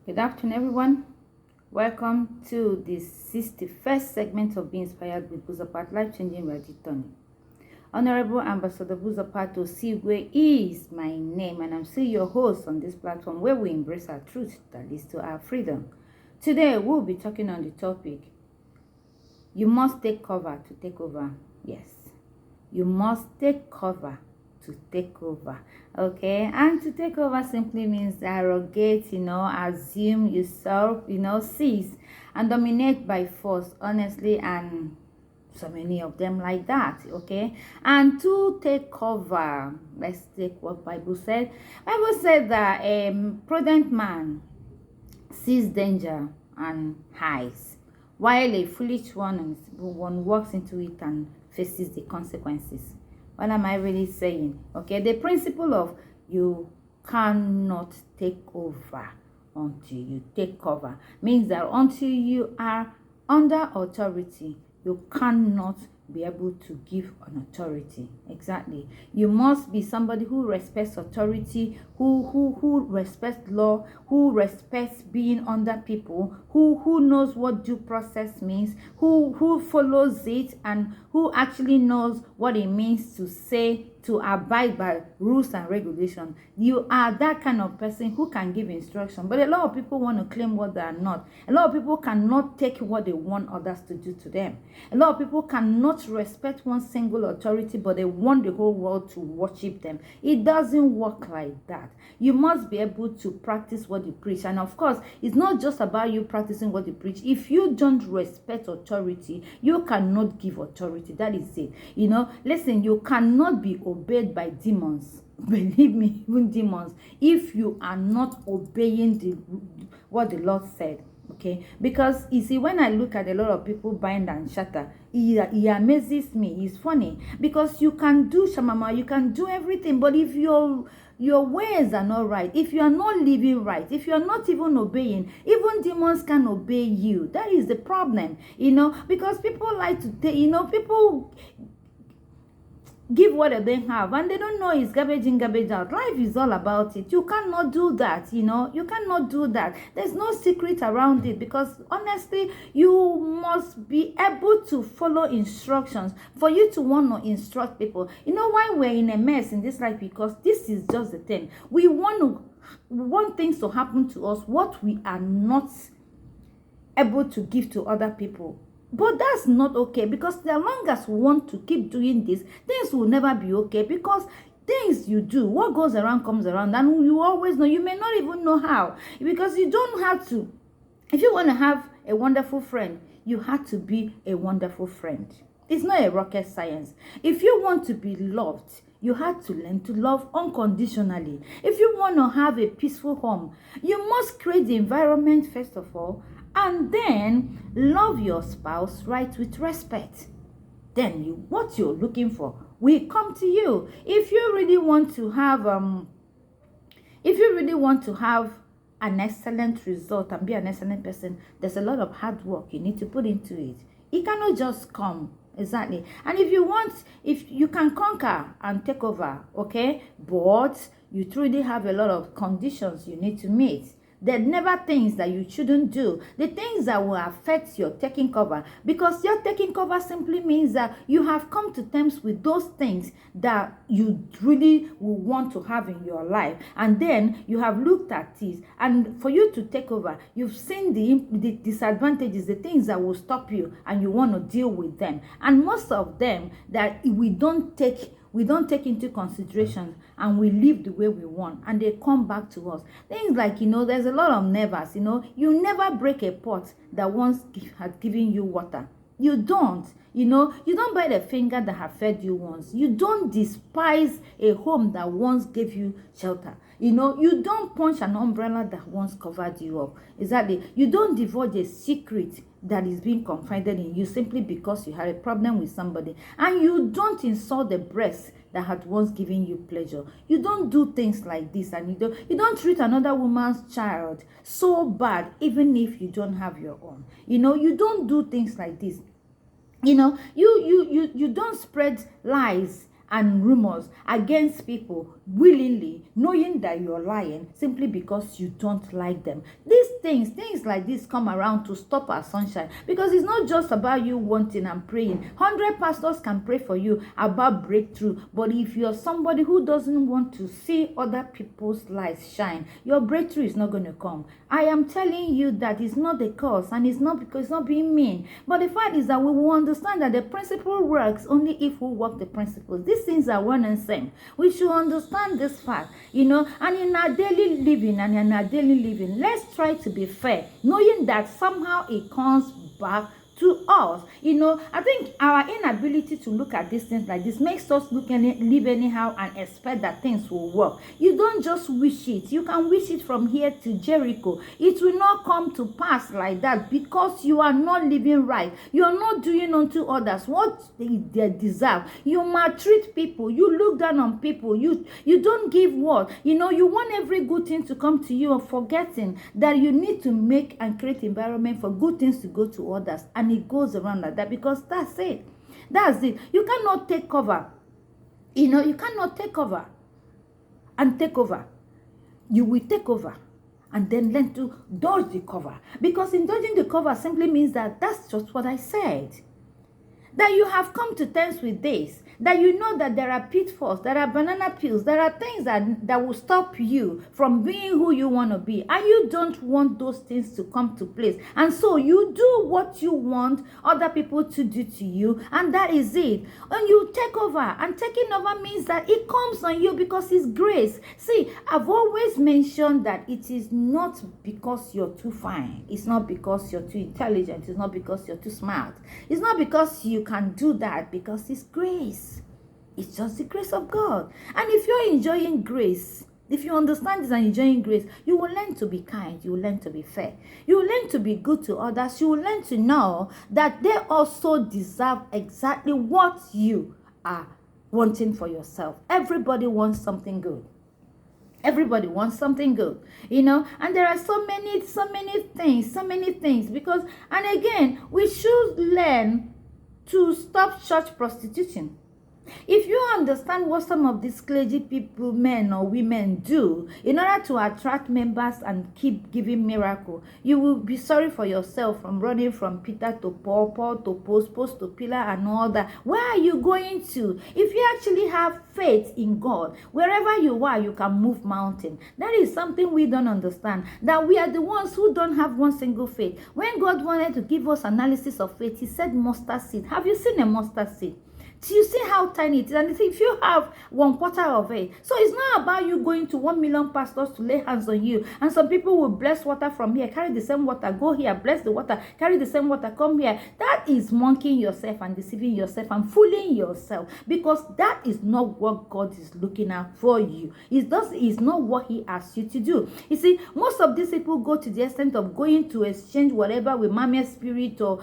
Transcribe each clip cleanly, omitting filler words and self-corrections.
Good afternoon, everyone. Welcome to the 61st segment of Be Inspired with Buzopat, life-changing Raditoni. Honorable Ambassador Buzopat.Topic is my name, and I'm still your host on this platform where we embrace our truth that leads to our freedom. Today, we'll be talking on the topic, you must take cover to take over. Yes, you must take cover to take over. Okay, and to take over simply means arrogate, assume, usurp, seize and dominate by force, honestly, and so many of them like that. Okay, and to take cover, let's take what Bible said. Bible said that a prudent man sees danger and hides, while a foolish one walks into it and faces the consequences. What am I really saying? Okay, the principle of you cannot take over until you take cover means that until you are under authority, you cannot be able to give an authority. Exactly. You must be somebody who respects authority, who respects law, who respects being under people, who knows what due process means, who follows it, and who actually knows what it means to say, to abide by rules and regulations. You are that kind of person who can give instruction. But a lot of people want to claim what they are not. A lot of people cannot take what they want others to do to them. A lot of people cannot respect one single authority, but they want the whole world to worship them. It doesn't work like that. You must be able to practice what you preach. And of course, it's not just about you practicing what you preach. If you don't respect authority, you cannot give authority. That is it. Listen, you cannot be obeyed by demons. Believe me, even demons, if you are not obeying what the Lord said. Okay, because you see, when I look at a lot of people bind and shatter, it amazes me. It's funny because you can do shamama, you can do everything, but if your ways are not right, if you are not living right, if you are not even obeying, even demons can obey you. That is the problem, because people like to take, people give what they have and they don't know it's garbage in, garbage out. Life is all about it. You cannot do that. You cannot do that. There's no secret around it, because honestly, you must be able to follow instructions for you to want to instruct people. You know why we're in a mess in this life? Because this is just the thing. We want things to happen to us what we are not able to give to other people. But that's not okay, because as long as we want to keep doing this, things will never be okay, because things you do, what goes around comes around, and you always know. You may not even know how, because you don't have to. If you want to have a wonderful friend, you have to be a wonderful friend. It's not a rocket science. If you want to be loved, you have to learn to love unconditionally. If you want to have a peaceful home, you must create the environment first of all, and then love your spouse right with respect. Then what you're looking for will come to you. If you really want to have an excellent result and be an excellent person, there's a lot of hard work you need to put into it. It cannot just come. Exactly. And if you can conquer and take over, okay, but you truly have a lot of conditions you need to meet. There are never things that you shouldn't do. The things that will affect your taking cover. Because your taking cover simply means that you have come to terms with those things that you really will want to have in your life. And then you have looked at it. And for you to take over, you've seen the disadvantages, the things that will stop you, and you want to deal with them. And most of them that we don't take into consideration, and we live the way we want, and they come back to us. Things like, there's a lot of nevers. You never break a pot that once had given you water. You don't. You don't bite a finger that have fed you once. You don't despise a home that once gave you shelter. You don't punch an umbrella that once covered you up. Exactly. You don't divulge a secret that is being confided in you simply because you had a problem with somebody. And you don't insult the breast that had once given you pleasure. You don't do things like this, and you don't treat another woman's child so bad, even if you don't have your own. You don't do things like this. You don't spread lies and rumors against people willingly, knowing that you're lying simply because you don't like them. These things like this come around to stop our sunshine, because it's not just about you wanting and praying. 100 pastors can pray for you about breakthrough, but if you're somebody who doesn't want to see other people's lights shine, your breakthrough is not going to come. I am telling you that it's not the cause, and it's not because it's not being mean, but the fact is that we will understand that the principle works only if we work the principles. These things are one and same. We should understand this fact, and in our daily living, let's try to be fair, knowing that somehow it comes back to us. I think our inability to look at these things like this makes us live anyhow and expect that things will work. You don't just wish it. You can wish it from here to Jericho. It will not come to pass like that, because you are not living right. You are not doing unto others what they deserve. You maltreat people. You look down on people. You don't give what? You want every good thing to come to you, forgetting that you need to make and create environment for good things to go to others. And it goes around like that, because that's it. You cannot take cover. You cannot take cover and take over. You will take over and then learn to dodge the cover, because in dodging the cover simply means that that's just what I said. That you have come to terms with this, that you know that there are pitfalls, there are banana peels, there are things that will stop you from being who you want to be, and you don't want those things to come to place, and so you do what you want other people to do to you, and that is it. And you take over, and taking over means that it comes on you because it's grace. See, I've always mentioned that it is not because you're too fine, it's not because you're too intelligent, it's not because you're too smart, it's not because you can do that, because it's grace. It's just the grace of God. And if you're enjoying grace, if you understand this and enjoying grace, you will learn to be kind. You will learn to be fair. You will learn to be good to others. You will learn to know that they also deserve exactly what you are wanting for yourself. Everybody wants something good. Everybody wants something good, and there are so many things, because, and again, we should learn to stop church prostitution. If you understand what some of these clergy people, men or women, do in order to attract members and keep giving miracle, you will be sorry for yourself, from running from Peter to Paul, Paul to post, post to pillar, and all that. Where are you going to? If you actually have faith in God, wherever you are, you can move mountain. That is something we don't understand, that we are the ones who don't have one single faith. When God wanted to give us analysis of faith, he said mustard seed. Have you seen a mustard seed? Do you see how tiny it is? And if you have 1/4 of it, so it's not about you going to 1 million pastors to lay hands on you, and some people will bless water from here, carry the same water, go here, bless the water, carry the same water, come here. That is monkeying yourself and deceiving yourself and fooling yourself, because that is not what God is looking at for you. It's not what he asks you to do. You see, most of these people go to the extent of going to exchange whatever with Mama Spirit, or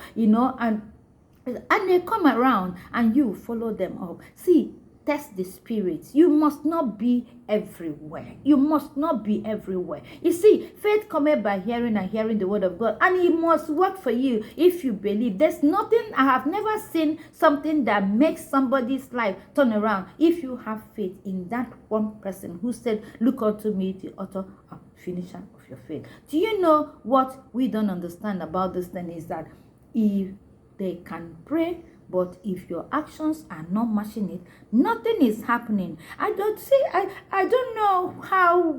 and they come around and you follow them up. See, test the spirit. You must not be everywhere. You must not be everywhere. You see, faith cometh by hearing, and hearing the word of God, and it must work for you if you believe. There's nothing, I have never seen something that makes somebody's life turn around if you have faith in that one person who said, "Look unto me, the author and finisher of your faith." Do you know what we don't understand about this thing is that if they can pray, but if your actions are not matching it, nothing is happening. I don't know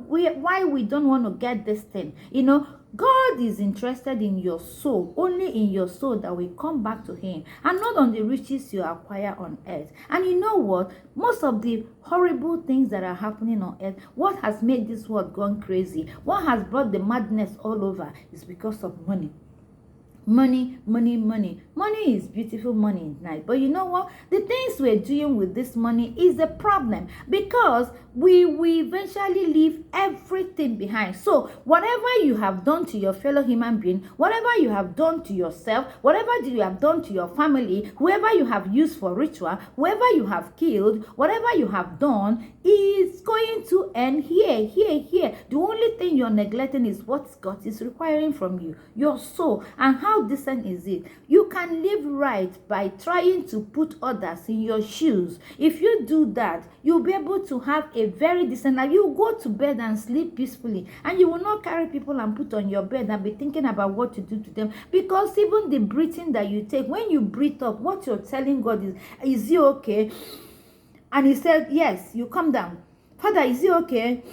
why we don't want to get this thing. God is interested in your soul, only in your soul, that will come back to him, and not on the riches you acquire on earth. And you know what? Most of the horrible things that are happening on earth, what has made this world gone crazy, what has brought the madness all over, is because of money. Money is beautiful, money is nice, but you know what? The things we're doing with this money is the problem, because we eventually leave everything behind. So whatever you have done to your fellow human being, whatever you have done to yourself, whatever you have done to your family, whoever you have used for ritual, whoever you have killed, whatever you have done is going to end here. The only thing you're neglecting is what God is requiring from you, your soul. And how how decent is it? You can live right by trying to put others in your shoes. If you do that, you'll be able to have a very decent life. You go to bed and sleep peacefully, and you will not carry people and put on your bed and be thinking about what to do to them. Because even the breathing that you take, when you breathe up, what you're telling God is it okay? And he said, yes. You come down. Father, is it okay?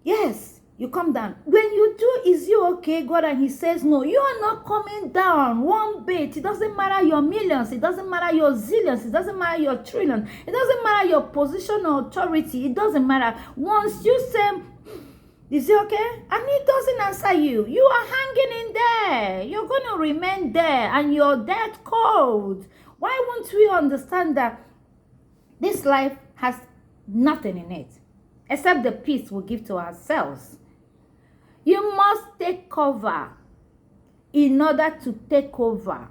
Yes. You come down. When you do, is you okay, God? And he says, no, you are not coming down one bit. It doesn't matter your millions. It doesn't matter your zillions. It doesn't matter your trillions. It doesn't matter your position or authority. It doesn't matter. Once you say, is it okay? And he doesn't answer you. You are hanging in there. You're going to remain there and you're dead cold. Why won't we understand that this life has nothing in it except the peace we give to ourselves? You must take cover in order to take over.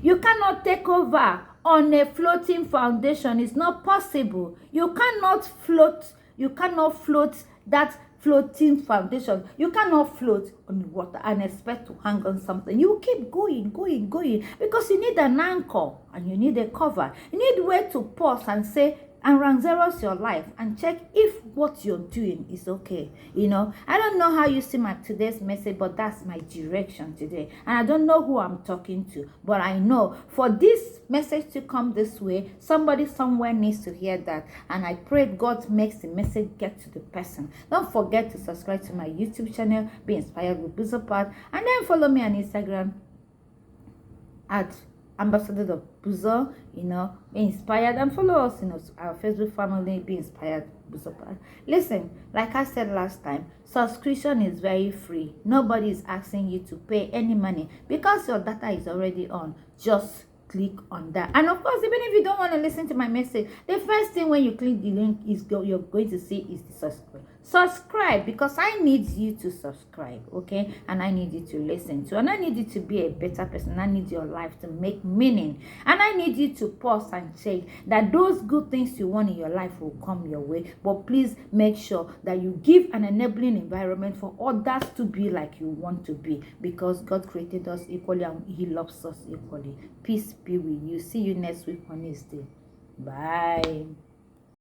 You cannot take over on a floating foundation. It's not possible. You cannot float. You cannot float that floating foundation. You cannot float on the water and expect to hang on something. You keep going, going, going, because you need an anchor and you need a cover. You need a way to pause and say, and rank zeros your life and check if what you're doing is okay. You know, I don't know how you see my today's message, but that's my direction today. And I don't know who I'm talking to, but I know for this message to come this way, somebody somewhere needs to hear that. And I pray God makes the message get to the person. Don't forget to subscribe to my YouTube channel, Be Inspired with Buzopat, and then follow me on Instagram at Ambassador.Buzo, you know, Be Inspired, and follow us in our Facebook family, Be Inspired Buzopat. Listen, like I said last time, subscription is very free. Nobody is asking you to pay any money because your data is already on. Just click on that. And of course, even if you don't want to listen to my message, the first thing when you click the link is you're going to see is the subscribe, because I need you to subscribe, okay? And I need you to listen to, and I need you to be a better person. I need your life to make meaning, and I need you to pause and check that those good things you want in your life will come your way. But please make sure that you give an enabling environment for others to be like you want to be, because God created us equally and he loves us equally. Peace be with you. See you next week on Wednesday. Bye.